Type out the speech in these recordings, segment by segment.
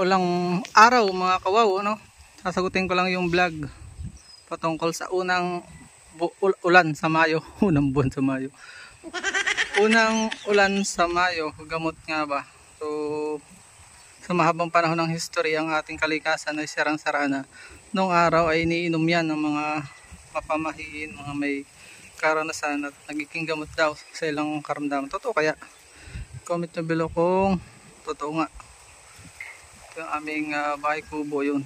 maulang araw mga kawaw, ano? Sasagutin ko lang yung vlog patungkol sa unang ulan sa Mayo. Unang buwan sa Mayo. Unang ulan sa Mayo, gamot nga ba? So, sa mahabang panahon ng history, ang ating kalikasan ay sarang-sara na. Noong araw ay iniinom yan ng mga mapamahiin, mga may karanasan at nagiging gamot daw sa ilang karamdaman. Totoo kaya? Comment na below kung totoo nga. Ito yung aming bahay kubo yun.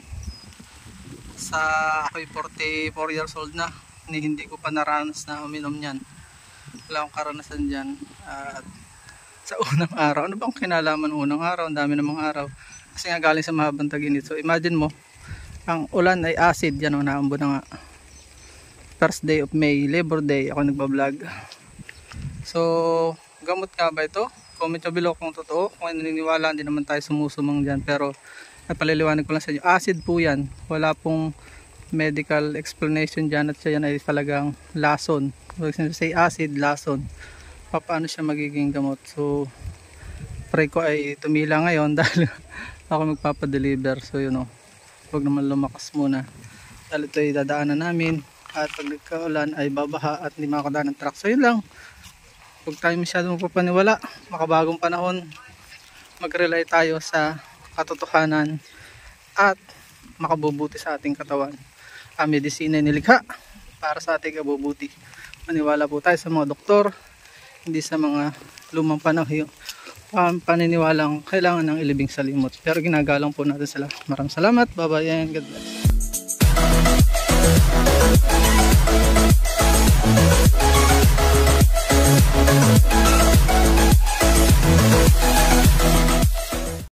Sa ako'y 44 years old na, hindi ko pa naranas na uminom yan. Wala akong karanasan dyan. At sa unang araw, ano bang kinalaman unang araw? Ang dami namang araw. Kasi nga galing sa mahabang tag-init. So imagine mo, ang ulan ay acid. Yan o, naambo na nga. First day of May, Labor Day, ako nagbablog. So, gamot nga ba ito? Comment nyo below kung totoo. Kung naniniwala, hindi naman tayo sumusumang dyan. Pero, napaliliwanag ko lang sa inyo. Acid po yan. Wala pong medical explanation dyan. At siya yan ay talagang lason. Kung say acid, lason. Paano siya magiging gamot? So, pray ko ay tumila ngayon dahil ako magpapadeliver. So, yun o. Huwag naman lumakas muna. Dahil ito ay dadaanan namin. At pag nagkaulan ay babaha at hindi makakadaan ng truck. So, yun lang. Huwag tayo masyadong magpapaniwala. Makabagong panahon, mag-rely tayo sa katotohanan at makabubuti sa ating katawan. Ang medisina nilikha para sa ating kabubuti. Maniwala po tayo sa mga doktor, hindi sa mga lumang panahon paniniwalang kailangan ng ilibing sa limot. Pero ginagalang po natin sila. Maraming salamat. Bye bye and God bless.